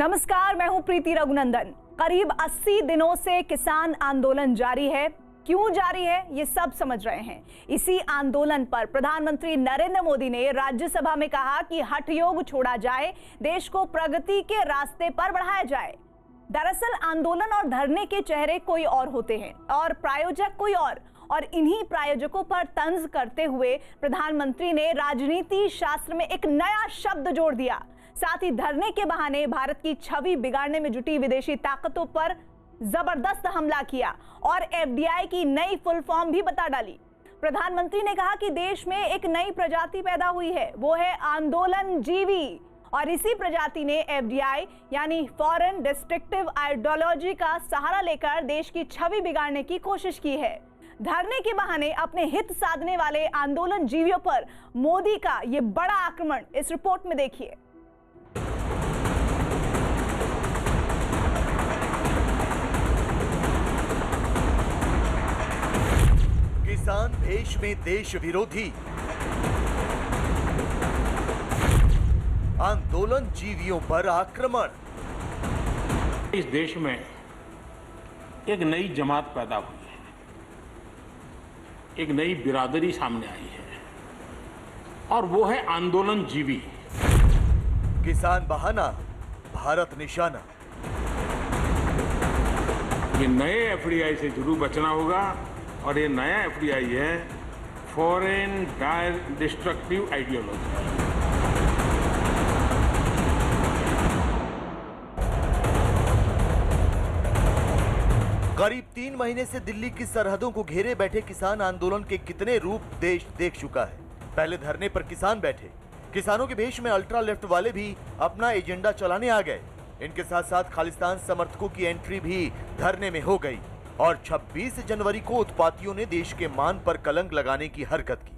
नमस्कार, मैं हूं प्रीति रघुनंदन। करीब 80 दिनों से किसान आंदोलन जारी है। क्यों जारी है ये सब समझ रहे हैं। इसी आंदोलन पर प्रधानमंत्री नरेंद्र मोदी ने राज्यसभा में कहा कि हठ योग छोड़ा जाए, देश को प्रगति के रास्ते पर बढ़ाया जाए। दरअसल आंदोलन और धरने के चेहरे कोई और होते हैं और प्रायोजक कोई और इन्हीं प्रायोजकों पर तंज करते हुए प्रधानमंत्री ने राजनीति शास्त्र में एक नया शब्द जोड़ दिया। साथ ही धरने के बहाने भारत की छवि बिगाड़ने में जुटी विदेशी ताकतों पर जबरदस्त हमला किया और एफडीआई की नई फुल फॉर्म भी बता डाली। प्रधानमंत्री ने कहा कि देश में एक नई प्रजाति पैदा हुई है, वो है आंदोलन जीवी, और इसी प्रजाति ने एफडीआई यानी फॉरेन डिस्ट्रक्टिव आइडियोलॉजी का सहारा लेकर देश की छवि बिगाड़ने की कोशिश की है। धरने के बहाने अपने हित साधने वाले आंदोलन जीवियों पर मोदी का ये बड़ा आक्रमण इस रिपोर्ट में देखिए। किसान भेष में देश विरोधी, आंदोलन जीवियों पर आक्रमण। इस देश में एक नई जमात पैदा हुई है, एक नई बिरादरी सामने आई है और वो है आंदोलन जीवी। किसान बहाना, भारत निशाना। ये नए एफडीआई से जरूर बचना होगा और ये नया एफडीआई है फॉरेन डिस्ट्रक्टिव आइडियोलॉजी। करीब 3 महीने से दिल्ली की सरहदों को घेरे बैठे किसान आंदोलन के कितने रूप देश देख चुका है। पहले धरने पर किसान बैठे, किसानों के भेष में अल्ट्रा लेफ्ट वाले भी अपना एजेंडा चलाने आ गए। इनके साथ साथ खालिस्तान समर्थकों की एंट्री भी धरने में हो गई और 26 जनवरी को उत्पातियों ने देश के मान पर कलंक लगाने की हरकत की।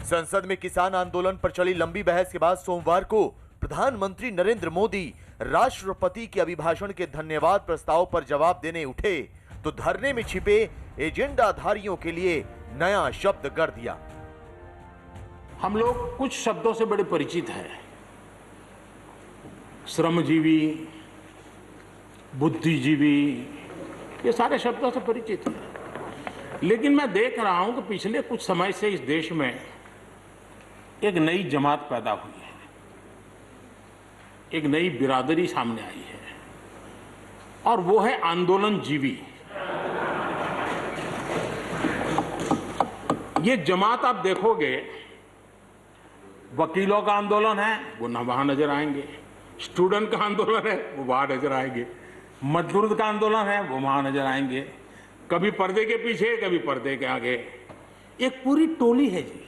संसद में किसान आंदोलन पर चली लंबी बहस के बाद सोमवार को प्रधानमंत्री नरेंद्र मोदी राष्ट्रपति के अभिभाषण के धन्यवाद प्रस्ताव पर जवाब देने उठे तो धरने में छिपे एजेंडाधारियों के लिए नया शब्द गढ़ दिया। हम लोग कुछ शब्दों से बड़े परिचित हैं, श्रमजीवी, बुद्धिजीवी, ये सारे शब्दों से परिचित हैं। लेकिन मैं देख रहा हूं कि पिछले कुछ समय से इस देश में एक नई जमात पैदा हुई है, एक नई बिरादरी सामने आई है और वो है आंदोलन जीवी। ये जमात आप देखोगे, वकीलों का आंदोलन है वो ना वहां नजर आएंगे, स्टूडेंट का आंदोलन है वो वहां नजर आएंगे, मजदूर का आंदोलन है वो वहां नजर आएंगे, कभी पर्दे के पीछे कभी पर्दे के आगे। एक पूरी टोली है जी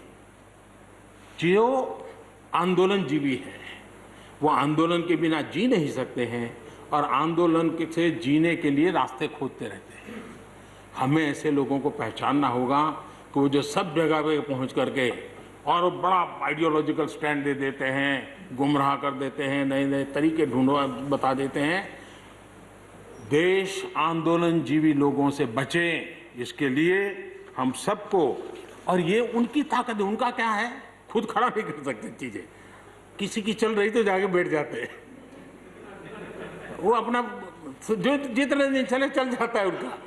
जो आंदोलन जीवी है। वो आंदोलन के बिना जी नहीं सकते हैं और आंदोलन से जीने के लिए रास्ते खोजते रहते हैं। हमें ऐसे लोगों को पहचानना होगा कि वो जो सब जगह पे पहुंच करके और बड़ा आइडियोलॉजिकल स्टैंड दे देते हैं, गुमराह कर देते हैं, नए नए तरीके बता देते हैं। देश आंदोलन जीवी लोगों से बचे, इसके लिए हम सबको, और ये उनकी ताकत है। उनका क्या है, खुद खड़ा नहीं कर सकते चीजें, किसी की चल रही तो जाके बैठ जाते हैं, वो अपना जो जितने दिन चले चल जाता है उनका।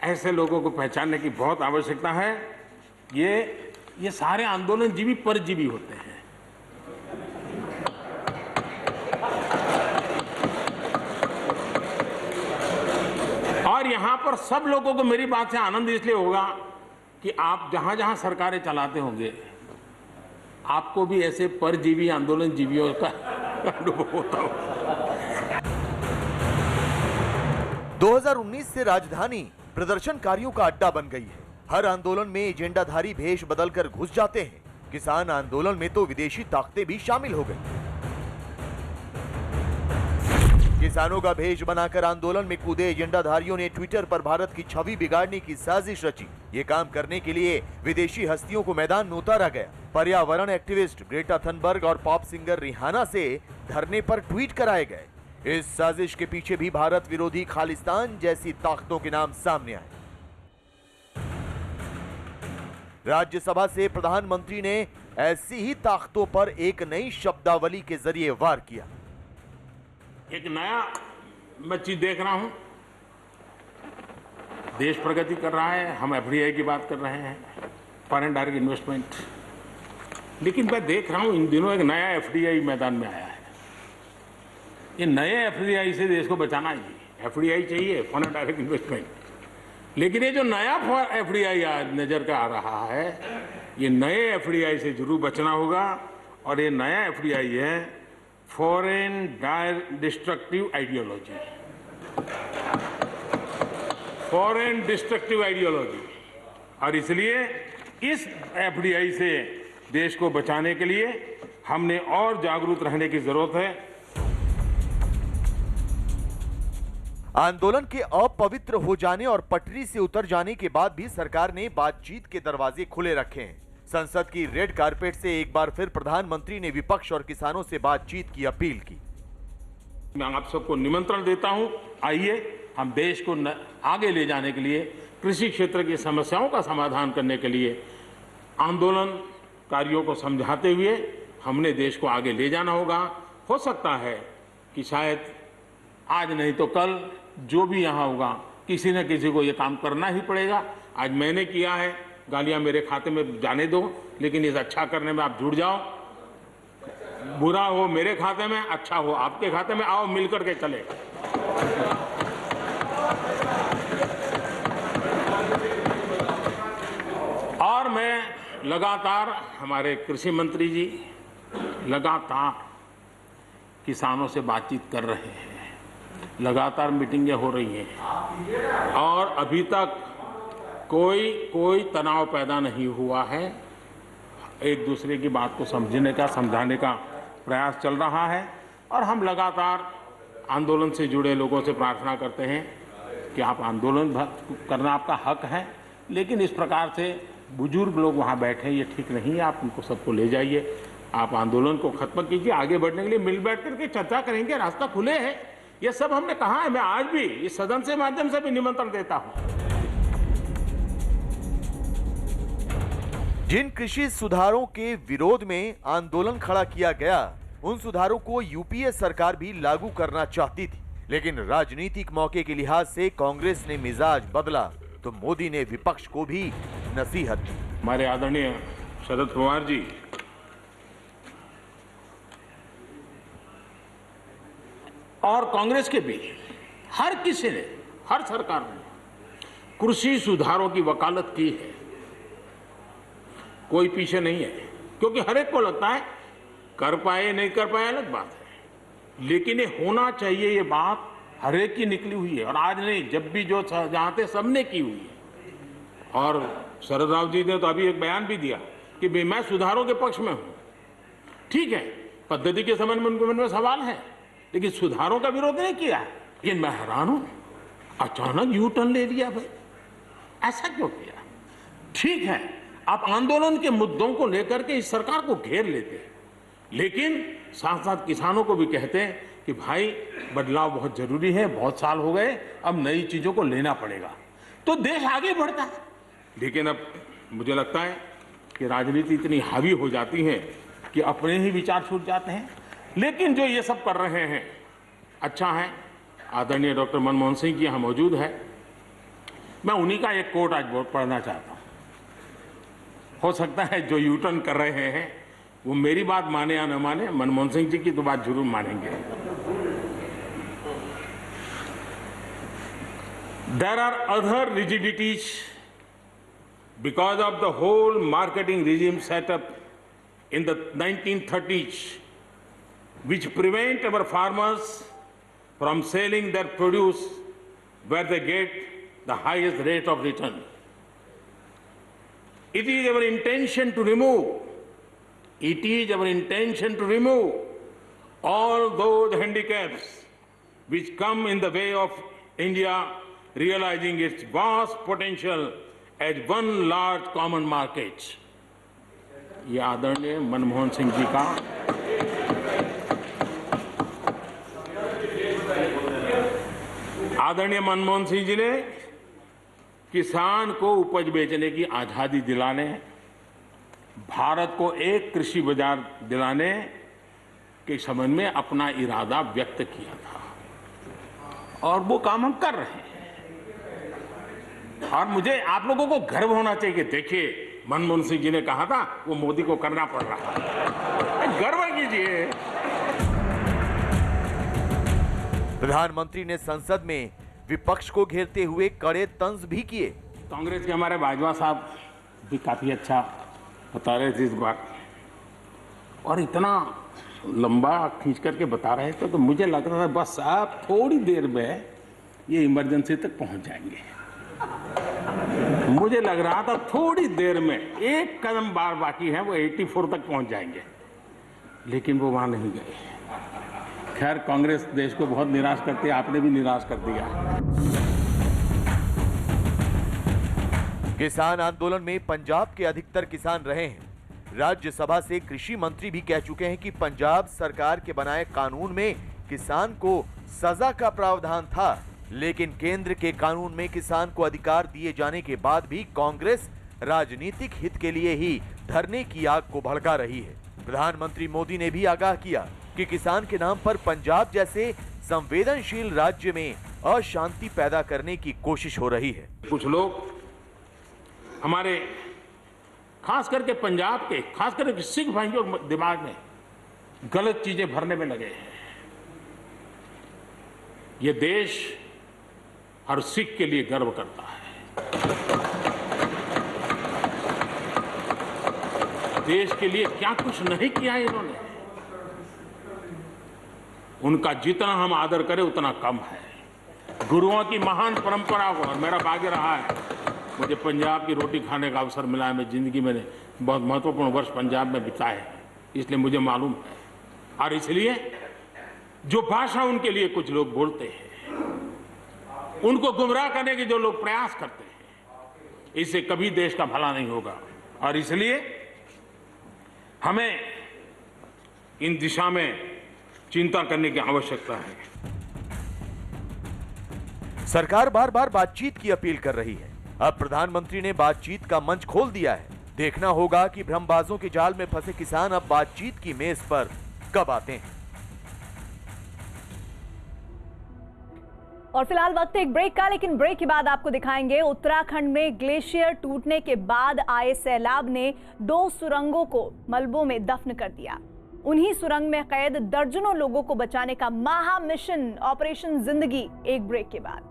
ऐसे लोगों को पहचानने की बहुत आवश्यकता है। ये सारे आंदोलन जीवी परजीवी होते हैं। और यहां पर सब लोगों को मेरी बात से आनंद इसलिए होगा कि आप जहां जहां सरकारें चलाते होंगे, आपको भी ऐसे परजीवी आंदोलन जीवियों का अनुभव होता हो। 2019 से राजधानी प्रदर्शनकारियों का अड्डा बन गई है। हर आंदोलन में एजेंडाधारी भेष बदलकर घुस जाते हैं। किसान आंदोलन में तो विदेशी ताकतें भी शामिल हो गई। किसानों का भेष बनाकर आंदोलन में कूदे एजेंडाधारियों ने ट्विटर पर भारत की छवि बिगाड़ने की साजिश रची। ये काम करने के लिए विदेशी हस्तियों को मैदान में उतारा गया। पर्यावरण एक्टिविस्ट ग्रेटा थनबर्ग और पॉप सिंगर रिहाना से धरने पर ट्वीट कराए गए। इस साजिश के पीछे भी भारत विरोधी खालिस्तान जैसी ताकतों के नाम सामने आए। राज्यसभा से प्रधानमंत्री ने ऐसी ही ताकतों पर एक नई शब्दावली के जरिए वार किया। एक नया मैं चीज देख रहा हूं, देश प्रगति कर रहा है, हम एफडीआई की बात कर रहे हैं, फॉरेन डायरेक्ट इन्वेस्टमेंट, लेकिन मैं देख रहा हूं इन दिनों एक नया एफडीआई मैदान में आया है। ये नए एफडीआई से देश को बचाना चाहिए। एफडीआई चाहिए, फॉरेन डायरेक्ट इन्वेस्टमेंट, लेकिन ये जो नया एफडीआई आज नजर का आ रहा है, ये नए एफडीआई से जरूर बचना होगा। और ये नया एफडीआई है foreign destructive ideology, foreign destructive ideology. और इसलिए इस एफडीआई से देश को बचाने के लिए हमने और जागरूक रहने की जरूरत है। आंदोलन के अपवित्र हो जाने और पटरी से उतर जाने के बाद भी सरकार ने बातचीत के दरवाजे खुले रखे हैं। संसद की रेड कारपेट से एक बार फिर प्रधानमंत्री ने विपक्ष और किसानों से बातचीत की अपील की। मैं आप सबको निमंत्रण देता हूं, आइए हम देश को आगे ले जाने के लिए, कृषि क्षेत्र की समस्याओं का समाधान करने के लिए आंदोलनकारियों को समझाते हुए हमने देश को आगे ले जाना होगा। हो सकता है कि शायद आज नहीं तो कल जो भी यहाँ होगा, किसी न किसी को ये काम करना ही पड़ेगा। आज मैंने किया है, गालियां मेरे खाते में जाने दो, लेकिन इस अच्छा करने में आप जुड़ जाओ। बुरा हो मेरे खाते में, अच्छा हो आपके खाते में, आओ मिलकर के चले। और मैं लगातार, हमारे कृषि मंत्री जी लगातार किसानों से बातचीत कर रहे हैं, लगातार मीटिंगें हो रही हैं और अभी तक कोई तनाव पैदा नहीं हुआ है। एक दूसरे की बात को समझने का, समझाने का प्रयास चल रहा है। और हम लगातार आंदोलन से जुड़े लोगों से प्रार्थना करते हैं कि आप आंदोलन करना आपका हक है, लेकिन इस प्रकार से बुजुर्ग लोग वहाँ बैठे ये ठीक नहीं है। आप उनको सबको ले जाइए, आप आंदोलन को खत्म कीजिए। आगे बढ़ने के लिए मिल बैठ करके चर्चा करेंगे, रास्ता खुले है। ये सब हमने कहा है। मैं आज भी इस सदन से माध्यम से भी निमंत्रण देता हूं। जिन कृषि सुधारों के विरोध में आंदोलन खड़ा किया गया, उन सुधारों को यूपीए सरकार भी लागू करना चाहती थी, लेकिन राजनीतिक मौके के लिहाज से कांग्रेस ने मिजाज बदला तो मोदी ने विपक्ष को भी नसीहत दी। हमारे आदरणीय शरद पवार जी और कांग्रेस के भी हर किसी ने, हर सरकार ने कृषि सुधारों की वकालत की है। कोई पीछे नहीं है, क्योंकि हर एक को लगता है कर पाए नहीं कर पाए अलग बात है, लेकिन ये होना चाहिए। ये बात हर एक की निकली हुई है और आज नहीं, जब भी जो जहां थे सबने की हुई है। और शरद राव जी ने तो अभी एक बयान भी दिया कि मैं सुधारों के पक्ष में हूं। ठीक है, पद्धति के संबंध में उनके मन में सवाल है, लेकिन सुधारों का विरोध नहीं किया। ये मैं हैरान हूं, अचानक यू टर्न ले लिया भाई, ऐसा क्यों किया? ठीक है, आप आंदोलन के मुद्दों को लेकर के इस सरकार को घेर लेते हैं, लेकिन साथ साथ किसानों को भी कहते हैं कि भाई बदलाव बहुत जरूरी है, बहुत साल हो गए, अब नई चीजों को लेना पड़ेगा, तो देश आगे बढ़ता है। लेकिन अब मुझे लगता है कि राजनीति इतनी हावी हो जाती है कि अपने ही विचार छूट जाते हैं। लेकिन जो ये सब कर रहे हैं अच्छा है। आदरणीय डॉक्टर मनमोहन सिंह जी यहाँ मौजूद है, मैं उन्हीं का एक कोट आज पढ़ना चाहता हूँ। हो सकता है जो यू टर्न कर रहे हैं वो मेरी बात माने या न माने, मनमोहन सिंह जी की तो बात जरूर मानेंगे। There are other rigidities because of the whole marketing regime set up in the 1930s, which prevent our farmers from selling their produce where they get the highest rate of return. It is our intention to remove all those handicaps which come in the way of India realizing its vast potential as one large common market. ये आदरणीय मनमोहन सिंह जी का आदरणीय मनमोहन सिंह जी ने किसान को उपज बेचने की आजादी दिलाने, भारत को एक कृषि बाजार दिलाने के संबंध में अपना इरादा व्यक्त किया था और वो काम हम कर रहे हैं। और मुझे आप लोगों को गर्व होना चाहिए कि देखिए, मनमोहन सिंह जी ने कहा था वो मोदी को करना पड़ रहा है, गर्व कीजिए। प्रधानमंत्री ने संसद में विपक्ष को घेरते हुए कड़े तंज भी किए। कांग्रेस के हमारे बाजवा साहब भी काफी अच्छा बता रहे थे इस बार, और इतना लंबा खींच करके बता रहे थे तो मुझे लग रहा था बस आप थोड़ी देर में ये इमरजेंसी तक पहुंच जाएंगे। मुझे लग रहा था थोड़ी देर में एक कदम बार बाकी है, वो 84 तक पहुंच जाएंगे, लेकिन वो वहां नहीं गए। खैर, कांग्रेस देश को बहुत निराश करती है, आपने भी निराश कर दिया। किसान आंदोलन में पंजाब के अधिकतर किसान रहे हैं। राज्यसभा से कृषि मंत्री भी कह चुके हैं कि पंजाब सरकार के बनाए कानून में किसान को सजा का प्रावधान था, लेकिन केंद्र के कानून में किसान को अधिकार दिए जाने के बाद भी कांग्रेस राजनीतिक हित के लिए ही धरने की आग को भड़का रही है। प्रधानमंत्री मोदी ने भी आगाह किया कि किसान के नाम पर पंजाब जैसे संवेदनशील राज्य में अशांति पैदा करने की कोशिश हो रही है। कुछ लोग हमारे खास करके पंजाब के, खास करके सिख भाइयों के दिमाग में गलत चीजें भरने में लगे हैं। ये देश हर सिख के लिए गर्व करता है। देश के लिए क्या कुछ नहीं किया इन्होंने, उनका जितना हम आदर करें उतना कम है। गुरुओं की महान परंपरा को, और मेरा भाग्य रहा है मुझे पंजाब की रोटी खाने का अवसर मिला है। मैं जिंदगी में बहुत महत्वपूर्ण वर्ष पंजाब में बिताए हैं, इसलिए मुझे मालूम है। और इसलिए जो भाषा उनके लिए कुछ लोग बोलते हैं, उनको गुमराह करने के जो लोग प्रयास करते हैं, इससे कभी देश का भला नहीं होगा। और इसलिए हमें इन दिशा में चिंता करने की आवश्यकता है। सरकार बार बार बातचीत की अपील कर रही है। अब प्रधानमंत्री ने बातचीत का मंच खोल दिया है। देखना होगा कि भ्रमबाजों के जाल में फंसे किसान अब बातचीत की मेज पर कब आते हैं। और फिलहाल वक्त है एक ब्रेक का, लेकिन ब्रेक के बाद आपको दिखाएंगे उत्तराखंड में ग्लेशियर टूटने के बाद आए सैलाब ने 2 सुरंगों को मलबों में दफन कर दिया। उन्हीं सुरंग में कैद दर्जनों लोगों को बचाने का महा मिशन ऑपरेशन जिंदगी, एक ब्रेक के बाद।